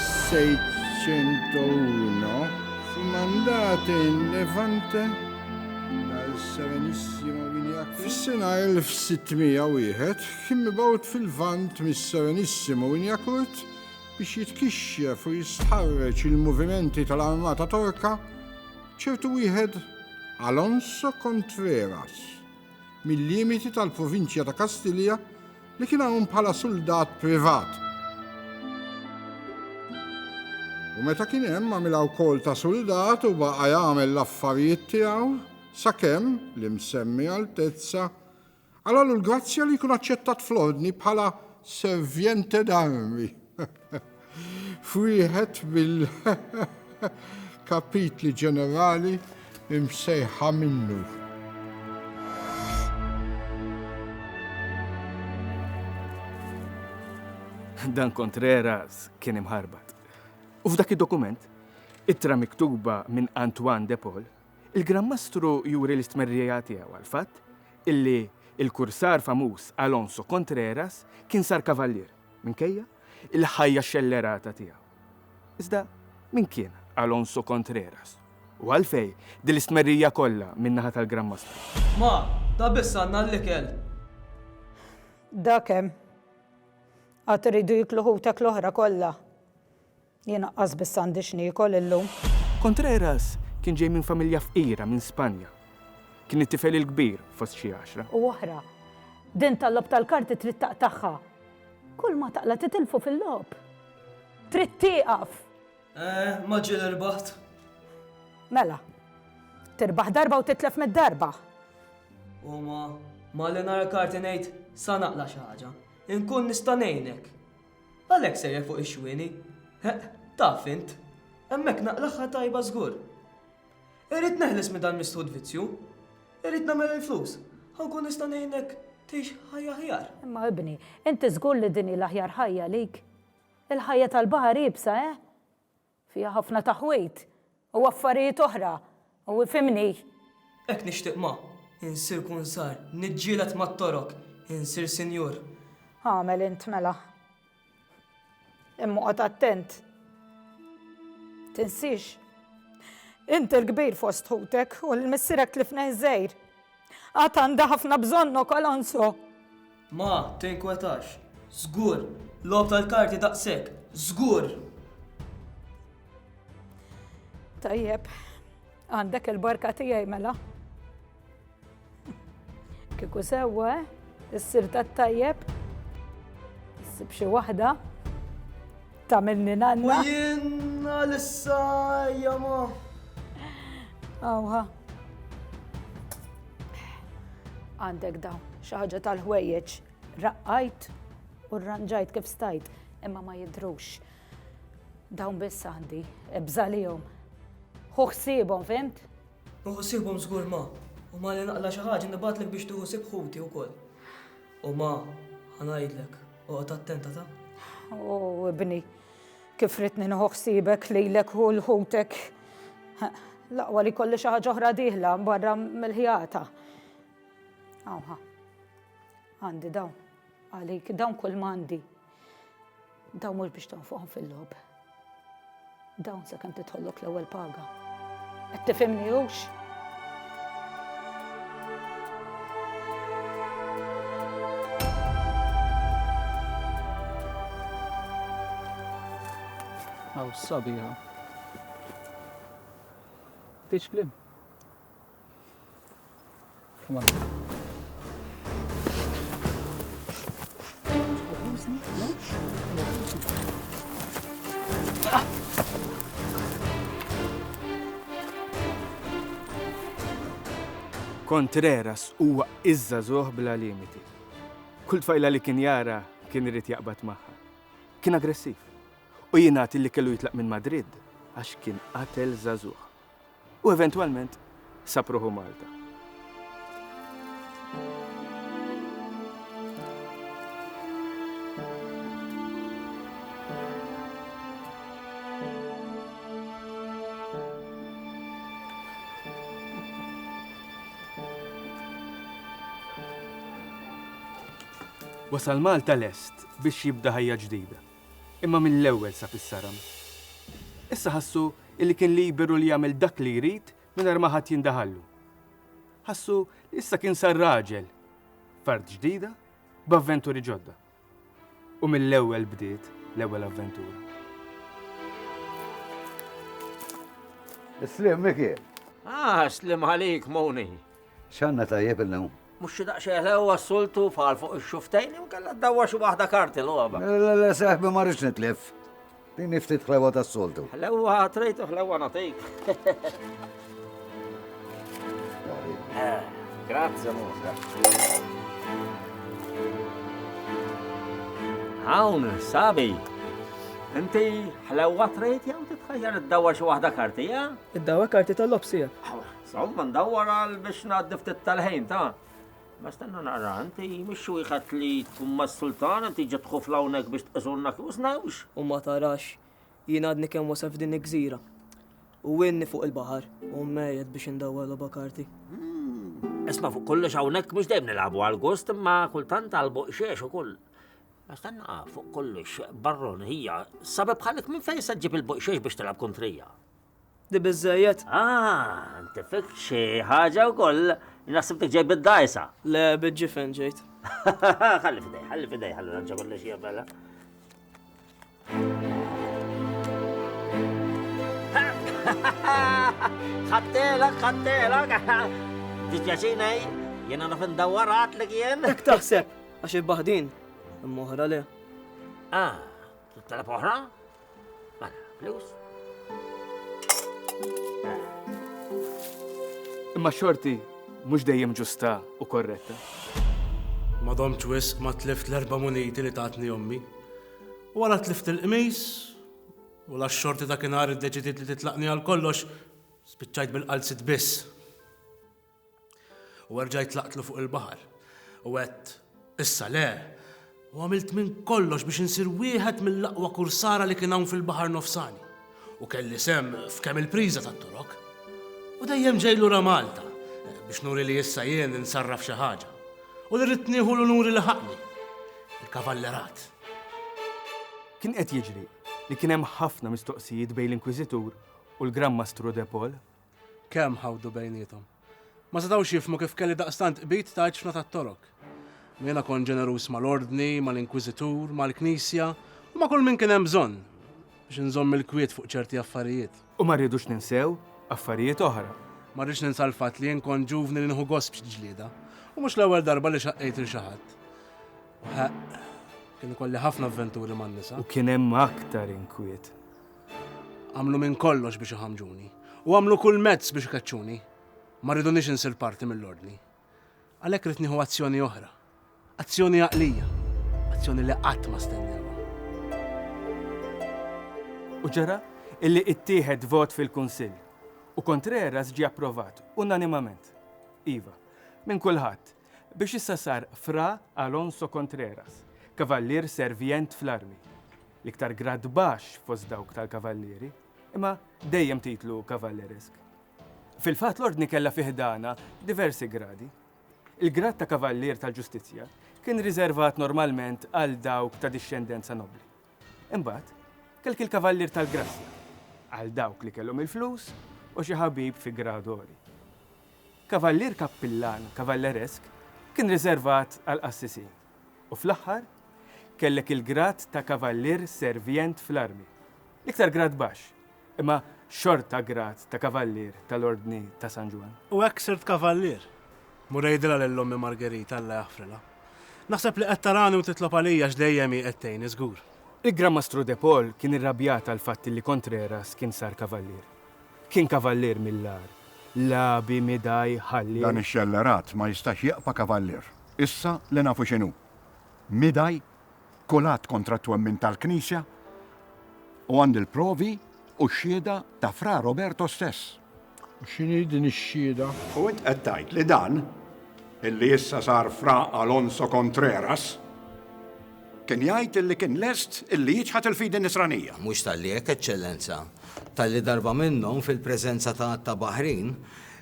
1601 fu mandato in Levante dal Serenissimo Viniaco. Fis-sena 1601 kien mibgħut fil-Vant mis-Serenissimo Viniakult biex jitkixxef u jistħarreġ il-movimenti tal-Armata Torka ċertu wieħed Alonso Contreras mill-limiti tal-provinċja ta' Kastilja li kien hawn bħala soldat privat. U meta kien hemm għamilha wkoll ta' soldat u baqa' jagħmel l-affarijiet tiegħu sakemm li msemmi Altezza għalalu l-grazzja li jkun aċċettat fl-ordni bħala servjente d'armi. Fwieħed bil-kapitli ġenerali imsejħa minnu. Dan Contreras kien imħarbat. U f'dak id-dokument, ittra miktuba minn Antoine de Paul, il-Grammastru juri l-istmerrija tiegħu għal-fatt illi il-kursar famuż Alonso Contreras kien sar kavallier minkejja il-ħajja xellerata tiegħu. Iżda min kien Alonso Contreras? U għalfej dil-istmerrija kollha min-naħa tal-Grammastru. Ma, da biss għandna l-ikel. Da kemm? Għad iridu jiklu ħutek l-oħra kollha. Jiena qas biss għandi x'niekol illum. Contreras kien ġej minn familja fqira minn Spanja. Kien it-tifel il-kbir fost xi 10. U oħra, din tal-lob tal-karti trid taqtaħħa. Kull ma taqla titilfu fil-lob. Trid tieqaf. Ma ġiel irbaħt. Mela, tirbaħ darba u titlef mid-darba. U ma li nara karti ngħid sa naqla xi ħaġa. Inkun nista' ngħinek. Għalhekk sejjer fuq ix-xwieni. Taf int, hemmhekk naqlaħħa tajba żgur. Irid neħles minn dan mistud vizzju. Irid nagħmel il-flus. Ħankun nista' ngħinek tgħix ħajja ħjar. Imma ibni, inti żgur li din l-aħjar ħajja lik. Il-ħajja tal-baħar ibsa, Fiha ħafna taħwejt u affarijiet oħra u fimni. Hekk nixtieq ma, insir kun sar, niġġielet mat-torok, insir sinjur. Għamel int mela. Imma qod attent. Tinsix. Inti l-kbir fost ħutek u l-missirek tlifna iż-żejr. Għad għandha ħafna bżonnok Alonso. Ma, tinkwetax. Żgur, lob tal-karti daqshekk, żgur. Tajjeb, għandek il-barka tiegħi mela. Kieku sewwa, issir tat-tajjeb, issib xi waħda, tagħmilni nanna. U jiena lissa ma. Awha. Għandek dawn, xi ħaġa tal-ħwejjeġ. Raqqajt u rranġajt kif stajt, imma ma jidrux. Dawn biss għandi, ebżalihom. Ħu ħsiebhom, fimt? Ħu ħsiebhom żgur ma. U ma li naqla xi ħaġa nibatlek biex tieħu ħsieb ħuti wkoll. U ma, ħanajdlek, oqgħod attenta ta'. U ibni, kif ridni nieħu ħsiebek lilek u l-ħutek. Laqwa li kolli xi ħaġa oħra dieħla barra mill-ħjata. Awha. Għandi dawn. Għalik, dawn kull m'għandi. Dawn mhux biex tonfuqhom fil-lob. Dawn sakemm tidħollok l-ewwel paga. Qed tifhimni hux? Aw sabiħa. Tgħidx kliem. Come on. Contreras huwa iż-żagħżugħ bla limiti. Kull tfajla li kien jara kien irid jaqbad magħha. Kien aggressiv. U jingħati li kellu jitlaq minn Madrid għax kien qatel żagħżugħ. U eventwalment sapruħu Malta. Wasal Malta lest biex jibda ħajja ġdida. imma mill-ewwel sa fis-saram. Issa ħassu illi kien liberu li jagħmel dak li jrid mingħajr ma ħadd jindaħallu. Ħassu li issa kien sar raġel, fard ġdida b'avventuri ġodda. U mill-ewwel bdiet l-ewwel avventura. Slim, Miki. Slim ħalik, Moni. Xanna tajjeb il-lum. Mux xidaq xeħlew għassultu faħal fuq il-xuftejn, mkalla d-dawa xi waħda karti l-għaba. La, saħbi marriċ nitlif. Din niftit xlewa ta' soltu. Ħlewa trejtu, ħlewa natik. Grazie, Musa. Hawn, sabi. Inti ħlewa trejt jew titħajjar id-dawa xi waħda karti, ja? Id-dawa karti tal-lobsija. Somma ndawwar għal biex naddi ftit tal-ħin, ta' ma stanna nara, inti mhix wieħed li tkun mas-sultan, inti ġed tħof hawnhekk biex tqisurna kif snawx. U ma tarax, jien għadni kemm wasal f'din il-gżira. U winni fuq il-baħar, u mejjed biex indawwa l karti. Isma' fuq kollox hawnhekk mhux dejjem nilagħbu għall-gost imma kultant għall-boqxiex ukoll. Ma stanna fuq kollox barron hija sabeb bħalek minn fejn se ġġib il-boqxiex biex tilab kontrija. Di bizzejiet? Inti fik xi ħaġa wkoll naħsibtek ġej bid-dajsa. Le, bid-ġifen ġejt. Ħalli fidej, ħalli ranġa kollox hija bella. Ħattelak. Dispjaċinej, jiena naf indawwar għatlek jien. Ek taħseb, għax il-baħdin, immoħra le. Tittalab oħra? Mela, flus? Imma xorti mhux dejjem ġusta u korretta. Ma domx wisq ma tlift l-4 muniti li tatni ommi. U għala tlift il-qmis, u la xorti ta' kienar id-deċidiet li titlaqni għal kollox, spiċċajt bil-qalsit biss. U għarġajt laqtlu fuq il-bahar. U għet, issa le, u għamilt minn kollox biex nsir wieħed mill-laqwa kursara li kien hawn fil-bahar nofsani. U kelli sem f'kemm il-priża tat-torok. U dejjem ġejlu ra Malta, biex nuri li issa jien nsarraf xi ħaġa. U li rrid nieħu l-nuri li ħaqni, il-kavallerat. Kien qed jiġri li kien hemm ħafna mistoqsijiet bejn l-Inkwiżitur u l-Gran Mastru de Paul. Kemm ħawdu bejniethom. Ma setgħux jifhmu kif kelli daqstant qbit ta' ċfna tat-torok. Jiena kon ġenerus mal-Ordni, mal-Inkwiżitur, mal-Knisja u ma' kull min kien hemm bżonn biex nżomm il-kwiet fuq ċerti affarijiet. U ma rridux ninsew affarijiet oħra. Ma rridx ninsa l-fatt li jien kon ġuvni li nieħu gost b'xi ġlieda. U mhux l-ewwel darba li xaqqejt il xi ħadd. Kien ikolli ħafna avventuri man-nisa. U kien hemm aktar inkwiet. Għamlu minn kollox biex iħamġuni. U għamlu kull mezz biex ikaċċuni. Ma rridunix insir parti mill-ordni. Għalhekk rid nieħu azzjoni oħra. Azzjoni għaqlija. Azzjoni li qatt ma stennewha. U ġara illi ittieħed vot fil-Kunsill. U Contreras ġie approvat unanimament. Iva, minn kulħadd biex issa sar Fra Alonso Contreras, kavallier servient fl-armi. L-iktar grad baxx fost dawk tal-kavallieri, imma dejjem titlu kavalleresk. Fil-fatt l-ordni kellha fiħdana diversi gradi. Il-grad ta' kavallier tal-ġustizzja kien riservat normalment għal dawk ta' discendenza nobli. Imbagħad kelk il-kavallier tal-grazzja għal dawk li kellhom il-flus u xi ħabib fi gradori. Kavallier kappillan kavalleresk kien riservat għal qassisin. U fl-aħħar kellek il-grad ta' kavallier servient fl-armi. L-iktar grad baxx, imma xorta grad ta' kavallier tal-Ordni ta' San Ġwan. U hekk sirt kavallier. Murejdila l-ommi Margherita alla jaħfrila. Naħseb li qed tarani u titlob għalija x'dejjem qiegħtejn żgur. Il-Gran Mastru de Paul kien irrabjat għal fatt li Contreras kien sar kavallier. Kien kavallier mill-lar, labi, midaj, ħalli. Dan ix-xellerat ma jistax jaqpa kavallier. Issa li nafu x'inhu. Midaj, kolat kontra twemmin tal-Knisja u għand il-provi u x-xieda ta' Fra Roberto stess. U x'inhi din ix-xhieda? U int qed tgħid li dan illi issa sar Fra Alonso Contreras kien jgħid illi kien lest illi jiġħad il-fidi nisranija. Mhux tal-li hekk eċċellenza, tal-li darba minnhom fil-preżenza ta' Baħrin,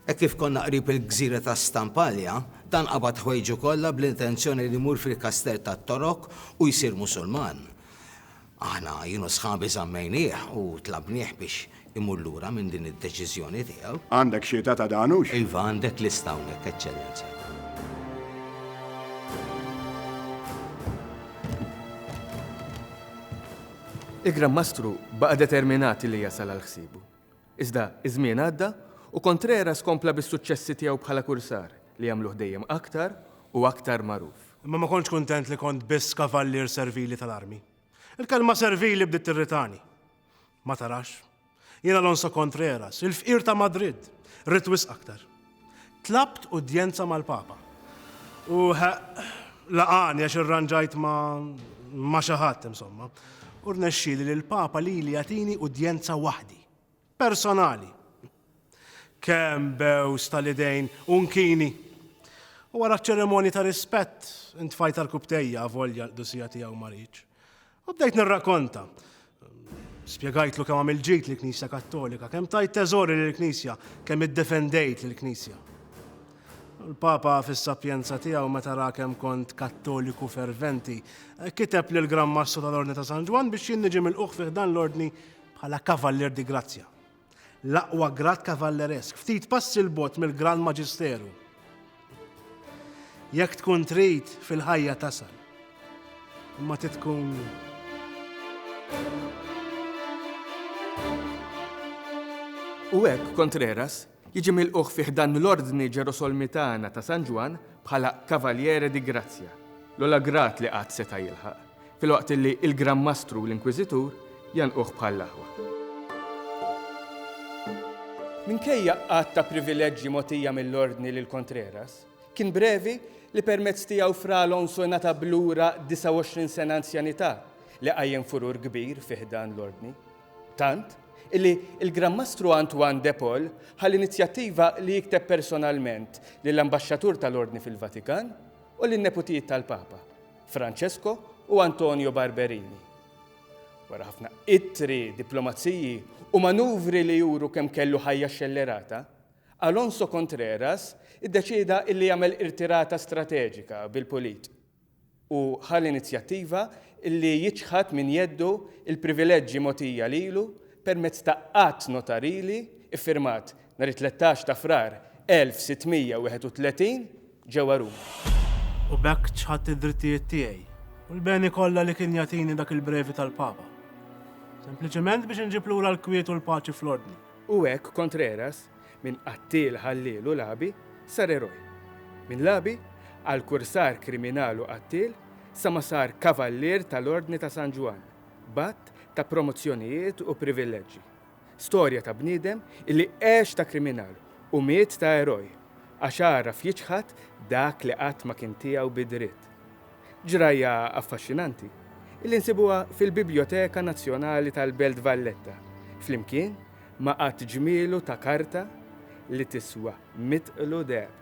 hekk kif konna qrib il-gżira ta' Stampalja, dan qabad ħwejġu kollha bl-intenzjoni li jmur fil-kaster tat-Torok u jsir Musulman. Aħna jienu sħabi zammejnieh u tlabnieh biex imur lura minn din id-deċiżjoni tiegħu. Għandek xieta ta' danux? Iva għandek lista hawnhekk, Eċċellenza. Il-Gran Mastru baqa determinati li jasal għal ħsibu. Iżda, iż-żmien għadda u Contreras kompla bis-suċċessi tiegħu bħala kursar li jagħmluh dejjem aktar u aktar magħruf. Imma ma kontx kuntent li kont biss kavallier servili tal-armi. Il-kelma servili bdiet tirritani. Ma tarax. Jien Alonso Contreras, il-fqir ta' Madrid, ritwis aktar. Tlabt udjenza mal-Papa. U laqani għax irranġajt ma xi ħadd insomma. U rnexxieli li l-Papa li jagħtini udjenza waħdi, personali. Kemm bew stal-idejn unkini. U wara ċeremonji ta' rispett intfajt tal-kubtejja volja l-dosija tiegħu Mariċ. U bdejt nirrakkonta. Spjegajtlu kemm għamil ġid lill-Knisja Kattolika, kemm tajt teżori lill-Knisja, kemm iddefendejt lill-Knisja. Il-Papa fis-sapjenza tiegħu meta ra kemm kont Kattoliku ferventi, kiteb lil Gran Mastru tal-Ordni ta' San Ġwan biex jien niġi milquh fih dan l-ordni bħala Kavallier di Grazzja. L-aqwa grad kavalleresk, ftit passi l-bot mill-Gran Maġisteru. Jekk tkun trid fil-ħajja tasal, imma titkun U hekk Contreras jiġi milquh fih dan l-Ordni Ġerosolmitana ta' San Ġwan bħala Kavaliere di Grazzja. L-ola grat li qatt seta' jilħaq, filwaqt li il-Gran Mastru l-Inkwiżitur janquh bħal l-aħwa. Minkejja qatt ta' privileġġi mogħtija mill-Ordni lil Contreras, kien brevi li permezz tiegħu fra Alonso nata blura 29 sena anzjanità li qajjem furur kbir fih dan l-Ordni. Tant illi il-Gran Mastru Antoine de Paul ħall-inizjattiva li jikteb personalment lill-Ambaxxatur tal-Ordni fil-Vatikan u lin-neputijiet tal-Papa, Francesco u Antonio Barberini. Wara ħafna ittri, diplomaziji u manuvri li juru kemm kellu ħajja xellerata, Alonso Contreras iddeċida illi jagħmel irtirata strateġika bil-Pulit u ħall-inizjattiva illi jiġħad min jeddu il-privileġġi mogħtija lilu permezz ta' qatt notarili iffirmat nhar 13 ta' Frar 1631 ġewwa Ruma. U bekk ċħadd id-drittijiet tiegħi u l-beni kollha li kien jagħtini dak il-brevi tal-Papa. Sempliċement biex inġib lura l-kwiet u l-paċi fl-ordni. U hekk Contreras minn qattil ħallielu labi sar eroj. Minn labi għal kursar kriminalu qattil sa ma sar kavallier tal-Ordni ta' San Ġwan, batt ta' promozzjonijiet u privileġġi. Storja ta' bniedem illi għex ta' kriminal u miet ta' eroj għax għaraf jiġħad dak li qatt ma kien tiegħu bidritt. Ġrajja affaxxinanti illi nsibuha fil-Biblioteka Nazzjonali tal-Belt Valletta, flimkien ma' qatt ġmielu ta' karta li tiswa mitqlu deheb.